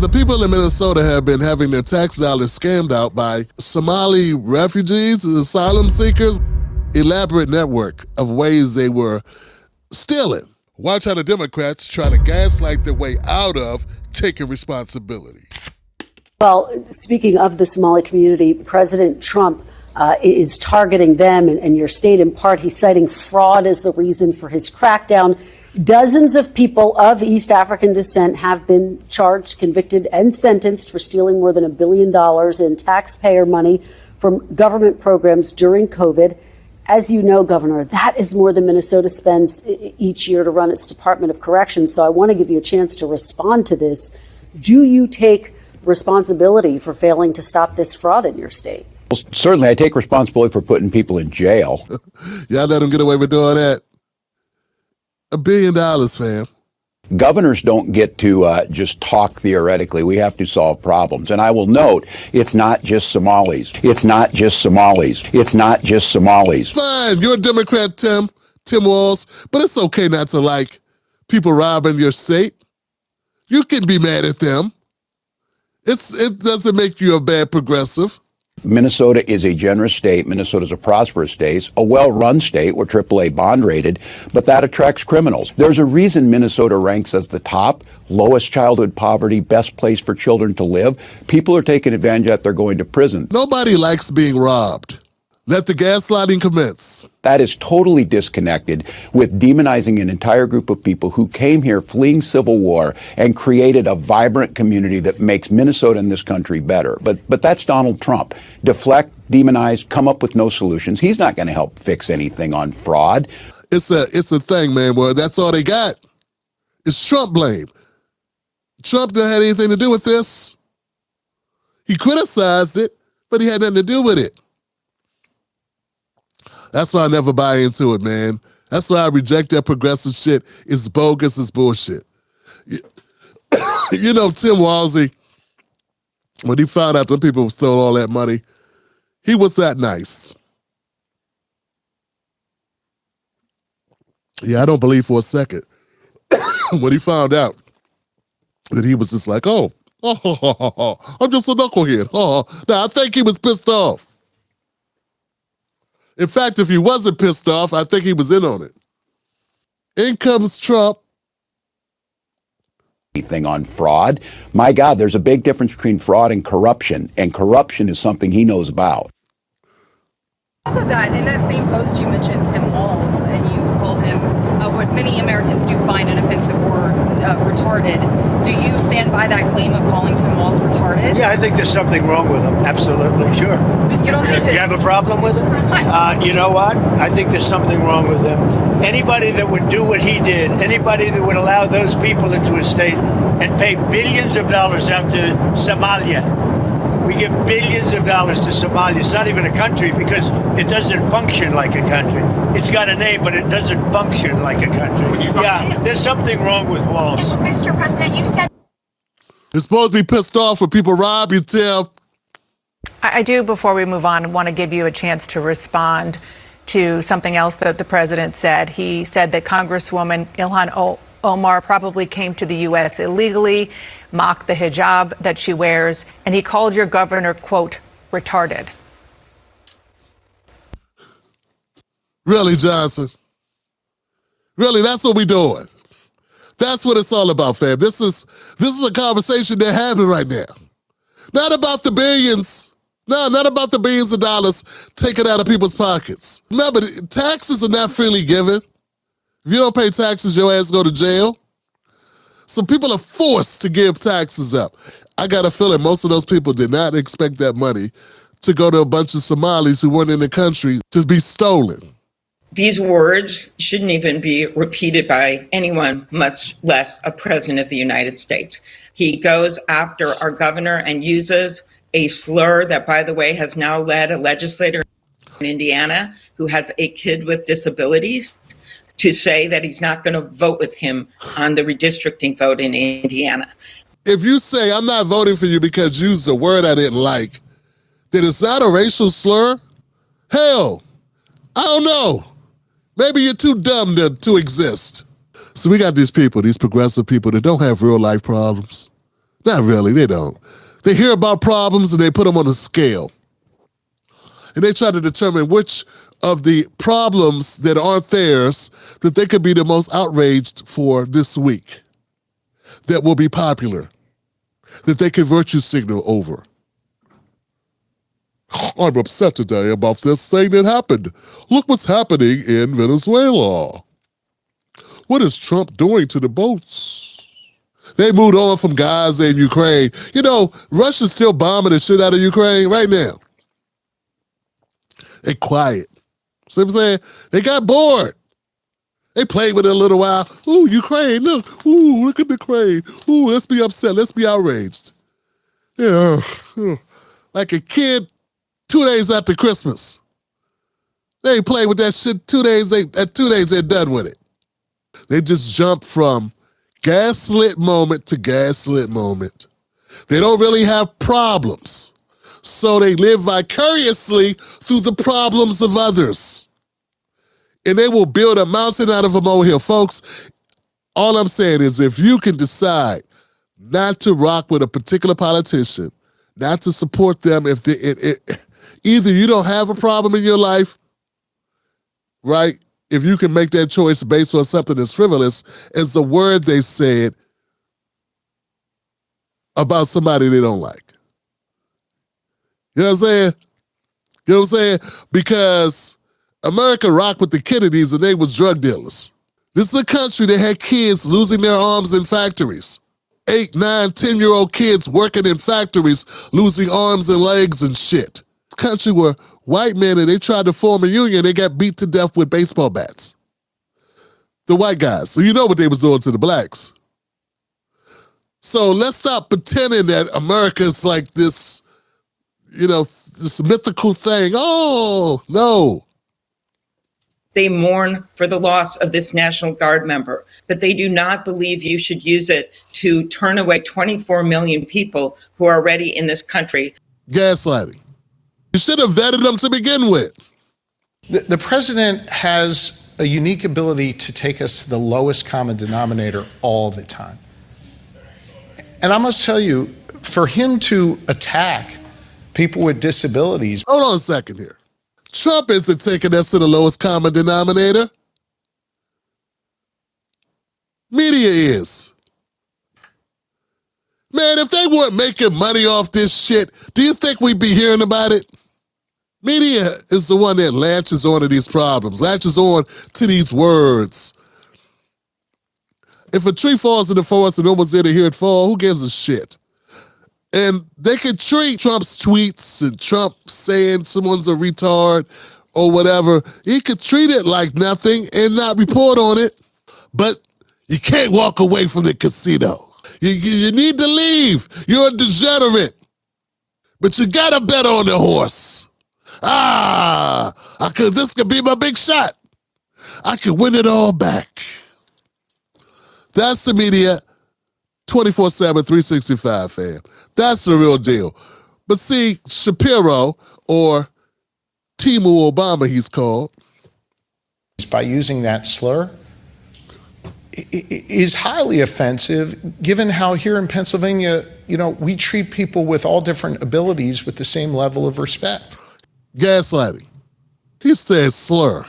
The people in Minnesota have been having their tax dollars scammed out by Somali refugees, asylum seekers, elaborate network of ways they were stealing. Watch how the Democrats try to gaslight their way out of taking responsibility. Well, speaking of the Somali community, President Trump is targeting them and your state in part. He's citing fraud as the reason for his crackdown. Dozens of people of East African descent have been charged, convicted, and sentenced for stealing more than $1 billion in taxpayer money from government programs during COVID. As you know, Governor, that is more than Minnesota spends each year to run its Department of Corrections. So I want to give you a chance to respond to this. Do you take responsibility for failing to stop this fraud in your state? Well, certainly, I take responsibility for putting people in jail. Y'all let them get away with doing that. $1 billion, fam. Governors don't get to just talk theoretically. We have to solve problems. And I will note, it's not just Somalis. It's not just Somalis. It's not just Somalis. Fine, you're a Democrat, Tim Walz, but it's okay not to like people robbing your state. You can be mad at them. It doesn't make you a bad progressive. Minnesota is a generous state. Minnesota is a prosperous state, a well-run state. We're AAA bond rated, but that attracts criminals. There's a reason Minnesota ranks as the top, lowest childhood poverty, best place for children to live. People are taking advantage of that. They're going to prison. Nobody likes being robbed. Let the gaslighting commence. That is totally disconnected with demonizing an entire group of people who came here fleeing civil war and created a vibrant community that makes Minnesota and this country better. But that's Donald Trump. Deflect, demonize, come up with no solutions. He's not going to help fix anything on fraud. It's a thing, man, boy. That's all they got. It's Trump blame. Trump didn't have anything to do with this. He criticized it, but he had nothing to do with it. That's why I never buy into it, man. That's why I reject that progressive shit. It's bogus, it's bullshit. You know, Tim Walz, when he found out them people stole all that money, he was that nice. Yeah, I don't believe for a second. When he found out that he was just like, I'm just a knucklehead. Now, I think he was pissed off. In fact, if he wasn't pissed off, I think he was in on it. In comes Trump. Anything on fraud. My God, there's a big difference between fraud and corruption is something he knows about. How about that? In that same post, you mentioned Tim Walz, and you called him what many Americans do find an offensive word, retarded. Do you stand by that claim of calling Tim Walz retarded? Yeah, I think there's something wrong with him. Absolutely, sure. You don't think that you have a problem with it? You know what? I think there's something wrong with him. Anybody that would do what he did, anybody that would allow those people into his state and pay billions of dollars out to Somalia. We give billions of dollars to Somalia. It's not even a country because it doesn't function like a country. It's got a name, but it doesn't function like a country. Yeah, there's something wrong with Walz. Mr. President, you said you're supposed to be pissed off when people rob you, Tim. I do, before we move on, want to give you a chance to respond to something else that the president said. He said that Congresswoman Ilhan Omar probably came to the U.S. illegally, mocked the hijab that she wears, and he called your governor, quote, retarded. Really, Johnson? Really, that's what we're doing. That's what it's all about, fam. This is a conversation they're having right now. Not about the billions. No, not about the billions of dollars taken out of people's pockets. Remember, taxes are not freely given. If you don't pay taxes, your ass go to jail. So people are forced to give taxes up. I got a feeling most of those people did not expect that money to go to a bunch of Somalis who weren't in the country to be stolen. These words shouldn't even be repeated by anyone, much less a president of the United States. He goes after our governor and uses a slur that, by the way, has now led a legislator in Indiana who has a kid with disabilities to say that he's not going to vote with him on the redistricting vote in Indiana. If you say, I'm not voting for you because you used a word I didn't like, then is that a racial slur? Hell, I don't know. Maybe you're too dumb to exist. So we got these people, these progressive people that don't have real life problems. Not really, they don't. They hear about problems and they put them on a scale. And they try to determine which of the problems that aren't theirs that they could be the most outraged for this week, that will be popular, that they can virtue signal over. I'm upset today about this thing that happened. Look what's happening in Venezuela. What is Trump doing to the boats? They moved on from Gaza and Ukraine. You know, Russia's still bombing the shit out of Ukraine right now. They quiet. See what I'm saying? They got bored. They played with it a little while. Ooh, Ukraine, look. Ooh, look at Ukraine. Ooh, let's be upset. Let's be outraged. Yeah, like a kid 2 days after Christmas. They ain't played with that shit 2 days. At 2 days, they're done with it. They just jump from gaslit moment to gaslit moment. They don't really have problems. So they live vicariously through the problems of others. And they will build a mountain out of a molehill. Folks, all I'm saying is if you can decide not to rock with a particular politician, not to support them, if either you don't have a problem in your life, right? If you can make that choice based on something that's frivolous, as the word they said about somebody they don't like. You know what I'm saying? You know what I'm saying? Because America rocked with the Kennedys and they was drug dealers. This is a country that had kids losing their arms in factories. 8, 9, 10-year-old kids working in factories, losing arms and legs and shit. Country where white men, and they tried to form a union, they got beat to death with baseball bats. The white guys. So you know what they was doing to the blacks. So let's stop pretending that America's like this, you know, this mythical thing. Oh, no. They mourn for the loss of this National Guard member, but they do not believe you should use it to turn away 24 million people who are already in this country. Gaslighting. You should have vetted them to begin with. The president has a unique ability to take us to the lowest common denominator all the time. And I must tell you, for him to attack people with disabilities. Hold on a second here. Trump isn't taking us to the lowest common denominator. Media is. Man, if they weren't making money off this shit, do you think we'd be hearing about it? Media is the one that latches on to these problems, latches on to these words. If a tree falls in the forest and no one's there to hear it fall, who gives a shit? And they can treat Trump's tweets and Trump saying someone's a retard or whatever. He could treat it like nothing and not report on it. But you can't walk away from the casino. You need to leave. You're a degenerate. But you gotta bet on the horse. This could be my big shot. I could win it all back. That's the media. 24/7, 365, fam. That's the real deal. But see, Shapiro, or Timu Obama he's called, by using that slur is highly offensive, given how here in Pennsylvania, you know, we treat people with all different abilities with the same level of respect. Gaslighting. He said slur.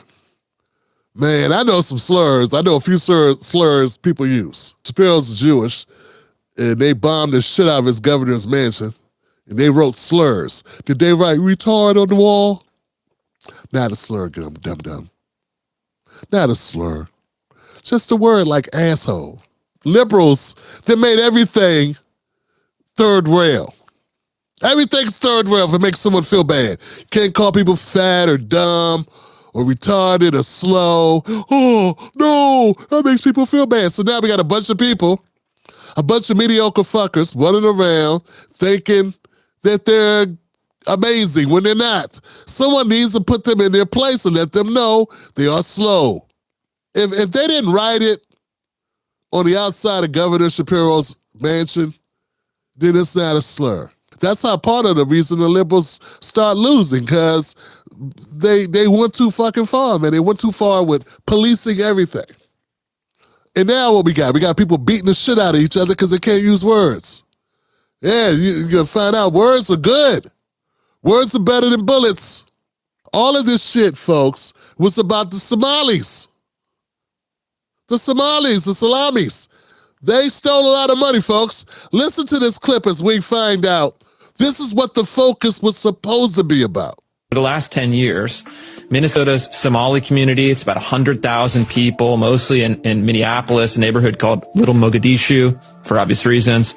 Man, I know some slurs. I know a few slurs people use. Shapiro's Jewish. And they bombed the shit out of his governor's mansion. And they wrote slurs. Did they write retard on the wall? Not a slur, dum-dum. Not a slur. Just a word like asshole. Liberals, they made everything third rail. Everything's third rail if it makes someone feel bad. You can't call people fat or dumb or retarded or slow. Oh, no, that makes people feel bad. So now we got a bunch of people, a bunch of mediocre fuckers running around thinking that they're amazing when they're not. Someone needs to put them in their place and let them know they are slow. If they didn't write it on the outside of Governor Shapiro's mansion, then it's not a slur. That's how part of the reason the liberals start losing, because they went too fucking far, man. They went too far with policing everything. And now what we got? We got people beating the shit out of each other because they can't use words. Yeah, you're going to find out words are good. Words are better than bullets. All of this shit, folks, was about the Somalis. The Somalis, the Salamis. They stole a lot of money, folks. Listen to this clip as we find out. This is what the focus was supposed to be about. For the last 10 years, Minnesota's Somali community, it's about 100,000 people, mostly in Minneapolis, a neighborhood called Little Mogadishu, for obvious reasons,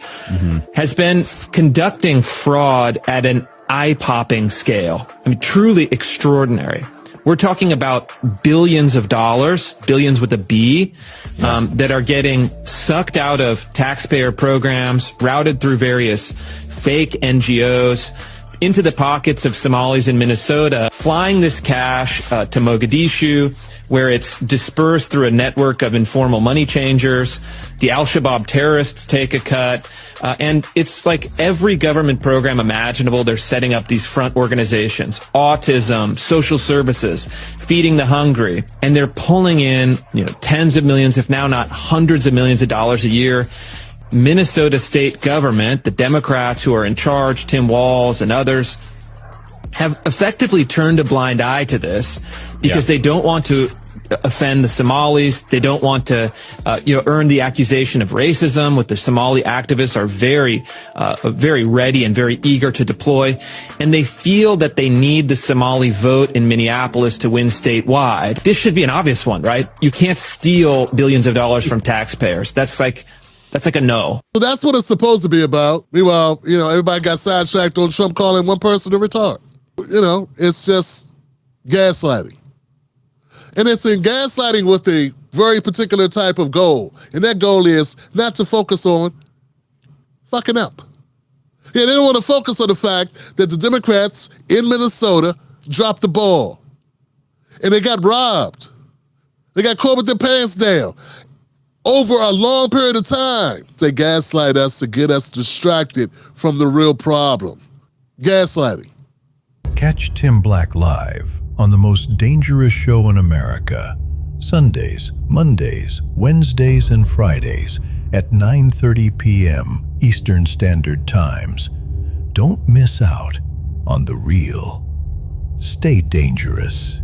has been conducting fraud at an eye-popping scale. I mean, truly extraordinary. We're talking about billions of dollars, billions with a B, that are getting sucked out of taxpayer programs, routed through various fake NGOs, into the pockets of Somalis in Minnesota, flying this cash to Mogadishu, where it's dispersed through a network of informal money changers. The Al-Shabaab terrorists take a cut. And it's like every government program imaginable, they're setting up these front organizations, autism, social services, feeding the hungry. And they're pulling in, tens of millions, if now not hundreds of millions of dollars a year. Minnesota state government, the Democrats who are in charge, Tim Walz and others, have effectively turned a blind eye to this because they don't want to offend the Somalis. They don't want to, earn the accusation of racism, which the Somali activists are very ready and very eager to deploy. And they feel that they need the Somali vote in Minneapolis to win statewide. This should be an obvious one, right? You can't steal billions of dollars from taxpayers. That's like a no. So that's what it's supposed to be about. Meanwhile, everybody got sidetracked on Trump calling one person a retard. It's just gaslighting. And it's in gaslighting with a very particular type of goal. And that goal is not to focus on fucking up. Yeah, they don't want to focus on the fact that the Democrats in Minnesota dropped the ball. And they got robbed. They got caught with their pants down. Over a long period of time. They gaslight us to get us distracted from the real problem. Gaslighting. Catch Tim Black live on the most dangerous show in America, Sundays, Mondays, Wednesdays, and Fridays at 9:30 p.m. Eastern Standard Times. Don't miss out on the real. Stay dangerous.